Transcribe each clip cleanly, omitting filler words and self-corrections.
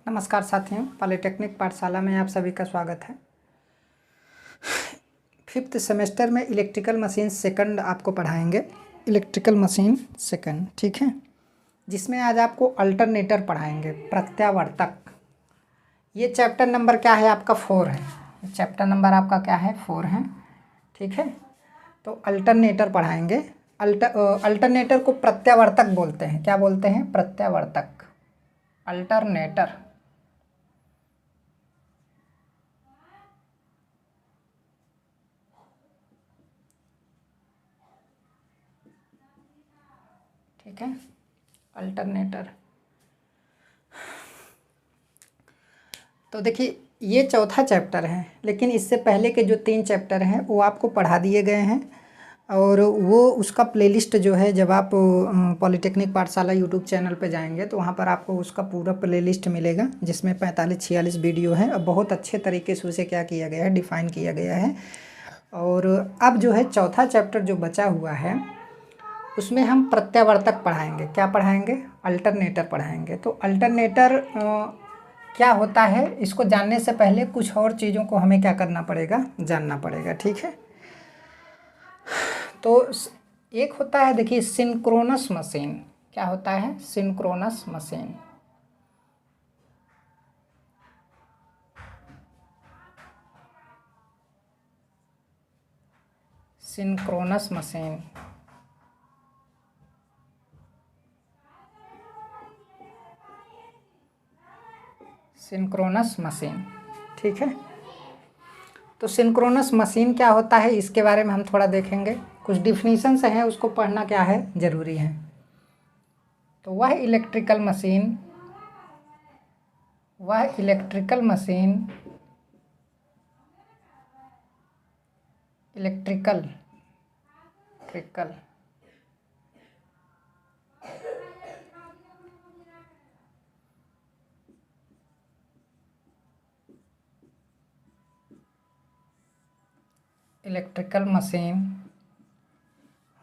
नमस्कार साथियों, पॉलिटेक्निक पाठशाला में आप सभी का स्वागत है। 5th सेमेस्टर में इलेक्ट्रिकल मशीन सेकंड आपको पढ़ाएंगे। इलेक्ट्रिकल मशीन सेकंड, ठीक है, जिसमें आज आपको अल्टरनेटर पढ़ाएंगे, प्रत्यावर्तक। ये चैप्टर नंबर क्या है आपका? 4 है। चैप्टर नंबर आपका क्या है? 4 है, ठीक है। तो अल्टरनेटर पढ़ाएंगे। अल्टरनेटर को प्रत्यावर्तक बोलते हैं। क्या बोलते हैं? प्रत्यावर्तक, अल्टरनेटर। ठीक है, अल्टरनेटर। तो देखिए, ये चौथा चैप्टर है, लेकिन इससे पहले के जो 3 चैप्टर हैं वो आपको पढ़ा दिए गए हैं। और वो उसका प्लेलिस्ट जो है, जब आप पॉलिटेक्निक पाठशाला यूट्यूब चैनल पे जाएंगे तो वहाँ पर आपको उसका पूरा प्लेलिस्ट मिलेगा, जिसमें 45-46 वीडियो है और बहुत अच्छे तरीके से उसे क्या किया गया है, डिफ़ाइन किया गया है। और अब जो है चौथा चैप्टर जो बचा हुआ है, उसमें हम प्रत्यावर्तक पढ़ाएंगे। क्या पढ़ाएंगे? अल्टरनेटर पढ़ाएंगे। तो अल्टरनेटर क्या होता है, इसको जानने से पहले कुछ और चीज़ों को हमें क्या करना पड़ेगा, जानना पड़ेगा, ठीक है। तो एक होता है, देखिए, सिंक्रोनस मशीन। क्या होता है? Synchronous machine. Synchronous machine, synchronous machine, ठीक है। तो सिंक्रोनस मशीन क्या होता है, इसके बारे में हम थोड़ा देखेंगे। कुछ डिफिनीशंस हैं, उसको पढ़ना क्या है, ज़रूरी है। तो वह इलेक्ट्रिकल मशीन इलेक्ट्रिकल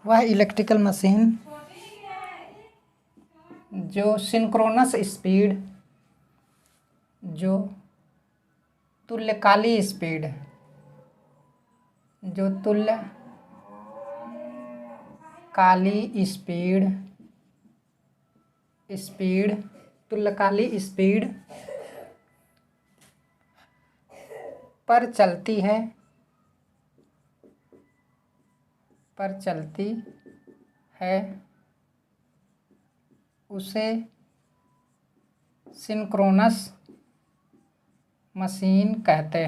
वह इलेक्ट्रिकल मशीन जो सिंक्रोनस स्पीड, जो तुल्यकाली स्पीड, तुल्यकाली स्पीड पर चलती है, उसे सिंक्रोनस मशीन कहते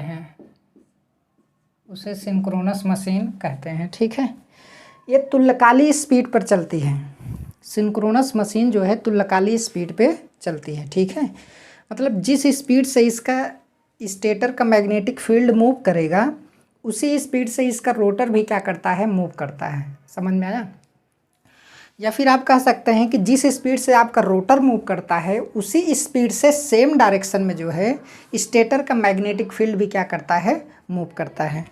हैं, ठीक है। ये तुल्यकाली स्पीड पर चलती है। सिंक्रोनस मशीन जो है तुल्यकाली स्पीड पे चलती है, ठीक है। मतलब जिस स्पीड से इसका स्टेटर का मैग्नेटिक फील्ड मूव करेगा, उसी स्पीड से इसका रोटर भी क्या करता है, मूव करता है। समझ में आया? या फिर आप कह सकते हैं कि जिस स्पीड से आपका रोटर मूव करता है, उसी स्पीड से सेम डायरेक्शन में जो है स्टेटर का मैग्नेटिक फील्ड भी क्या करता है, मूव करता है।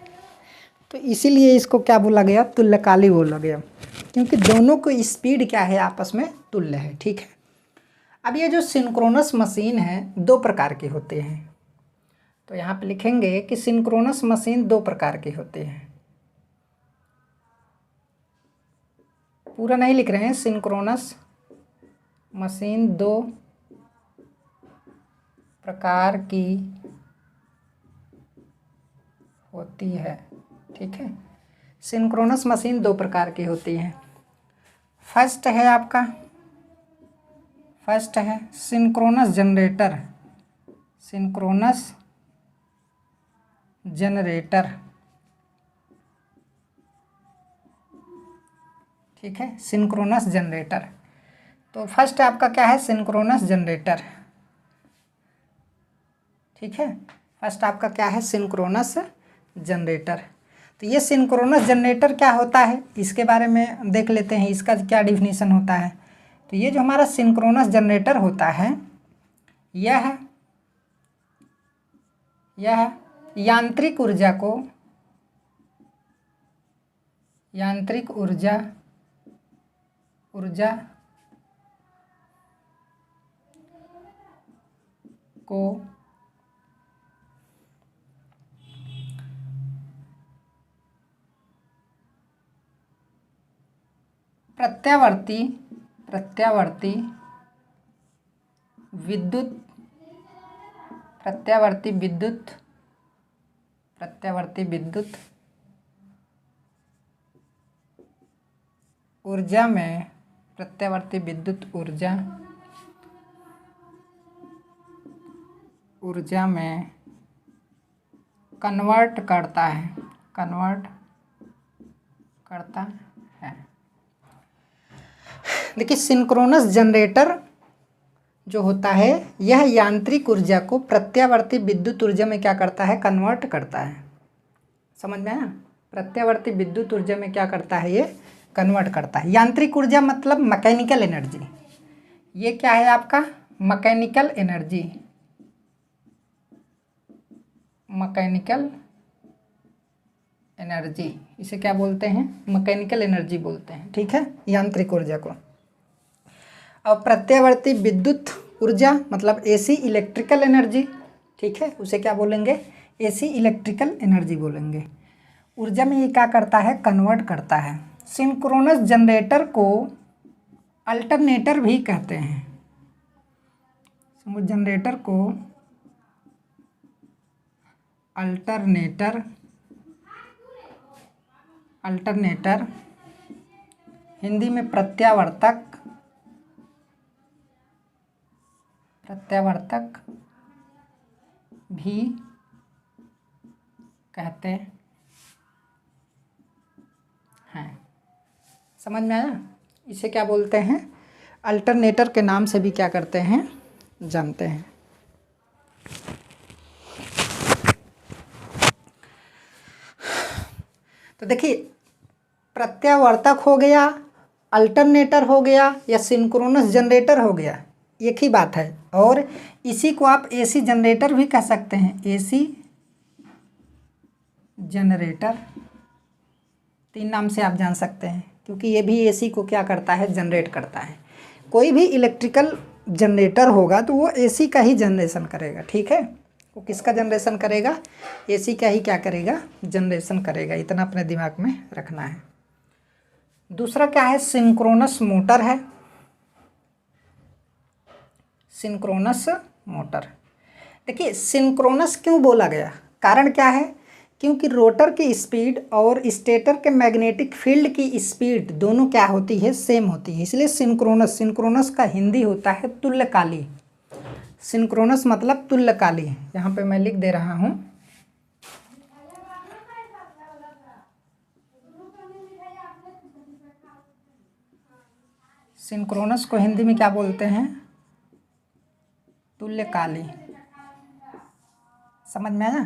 तो इसीलिए इसको क्या बोला गया, तुल्यकाली बोला गया, क्योंकि दोनों को स्पीड क्या है, आपस में तुल्य है, ठीक है। अब ये जो सिंक्रोनस मशीन है, 2 प्रकार के होते हैं। तो यहाँ पे लिखेंगे कि सिंक्रोनस मशीन 2 प्रकार के होते हैं। पूरा नहीं लिख रहे हैं। सिंक्रोनस मशीन 2 प्रकार की होती है, ठीक है। सिंक्रोनस मशीन 2 प्रकार की होती है। फर्स्ट है सिंक्रोनस जनरेटर, ठीक है, सिंक्रोनस जनरेटर। तो फर्स्ट आपका क्या है, सिंक्रोनस जनरेटर, ठीक है। फर्स्ट आपका क्या है, सिंक्रोनस जनरेटर। तो ये सिंक्रोनस जनरेटर क्या होता है, इसके बारे में देख लेते हैं, इसका क्या डिफिनीशन होता है। तो ये जो हमारा सिंक्रोनस जनरेटर होता है, यह यांत्रिक ऊर्जा को प्रत्यावर्ती विद्युत ऊर्जा में कन्वर्ट करता है। देखिए, सिंक्रोनस जनरेटर जो होता है यह यांत्रिक ऊर्जा को प्रत्यावर्ती विद्युत ऊर्जा में क्या करता है, कन्वर्ट करता है। समझ में आया? प्रत्यावर्ती विद्युत ऊर्जा में क्या करता है, ये कन्वर्ट करता है। यांत्रिक ऊर्जा मतलब मैकेनिकल एनर्जी। ये क्या है आपका, मैकेनिकल एनर्जी, इसे क्या बोलते हैं, मैकेनिकल एनर्जी बोलते हैं। ठीक है, यांत्रिक ऊर्जा को। और प्रत्यावर्ती विद्युत ऊर्जा मतलब एसी इलेक्ट्रिकल एनर्जी। ठीक है, उसे क्या बोलेंगे, एसी इलेक्ट्रिकल एनर्जी बोलेंगे। ऊर्जा में ये क्या करता है, कन्वर्ट करता है। सिंक्रोनस जनरेटर को अल्टरनेटर भी कहते हैं। जनरेटर को अल्टरनेटर हिंदी में प्रत्यावर्तक भी कहते हैं। समझ में आया? इसे क्या बोलते हैं, अल्टरनेटर के नाम से भी क्या करते हैं, जानते हैं। तो देखिए, प्रत्यावर्तक हो गया, अल्टरनेटर हो गया या सिंक्रोनस जनरेटर हो गया, एक ही बात है। और इसी को आप एसी जनरेटर भी कह सकते हैं। एसी जनरेटर, 3 नाम से आप जान सकते हैं, क्योंकि ये भी एसी को क्या करता है, जनरेट करता है। कोई भी इलेक्ट्रिकल जनरेटर होगा तो वो एसी का ही जनरेशन करेगा। ठीक है, वो किसका जनरेशन करेगा, एसी का ही क्या करेगा, जनरेशन करेगा। इतना अपने दिमाग में रखना है। दूसरा क्या है, सिंक्रोनस मोटर है। सिंक्रोनस मोटर, देखिए सिंक्रोनस क्यों बोला गया, कारण क्या है, क्योंकि रोटर की स्पीड और स्टेटर के मैग्नेटिक फील्ड की स्पीड दोनों क्या होती है, सेम होती है, इसलिए सिंक्रोनस का हिंदी होता है तुल्यकाली। सिंक्रोनस मतलब तुल्यकाली। यहाँ पे मैं लिख दे रहा हूँ, सिंक्रोनस को हिंदी में क्या बोलते हैं, तुल्यकाली। समझ में आया?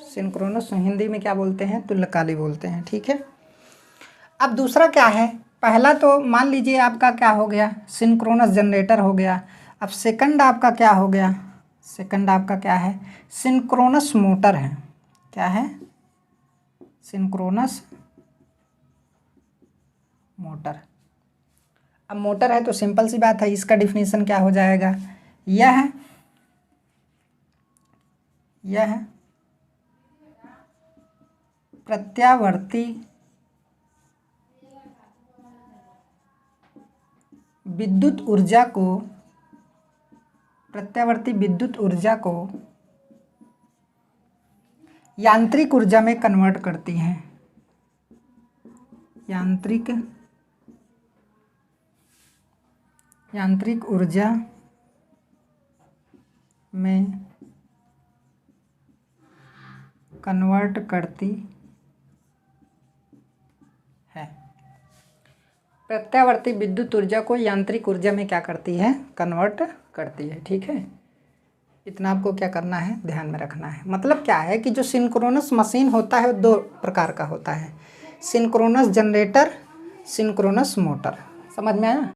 सिंक्रोनस हिंदी में क्या बोलते हैं, तुल्यकाली बोलते हैं। ठीक है, अब दूसरा क्या है, पहला तो मान लीजिए आपका क्या हो गया, सिंक्रोनस जनरेटर हो गया। अब सेकंड आपका क्या हो गया, सेकंड आपका क्या है, सिंक्रोनस मोटर है। क्या है, सिंक्रोनस मोटर। अब मोटर है तो सिंपल सी बात है, इसका डिफिनीशन क्या हो जाएगा, यह प्रत्यावर्ती विद्युत ऊर्जा को यांत्रिक ऊर्जा में कन्वर्ट करती हैं। यांत्रिक ऊर्जा में कन्वर्ट करती है। प्रत्यावर्ती विद्युत ऊर्जा को यांत्रिक ऊर्जा में क्या करती है, कन्वर्ट करती है। ठीक है, इतना आपको क्या करना है, ध्यान में रखना है। मतलब क्या है कि जो सिंक्रोनस मशीन होता है वो 2 प्रकार का होता है, सिंक्रोनस जनरेटर, सिंक्रोनस मोटर। समझ में आया?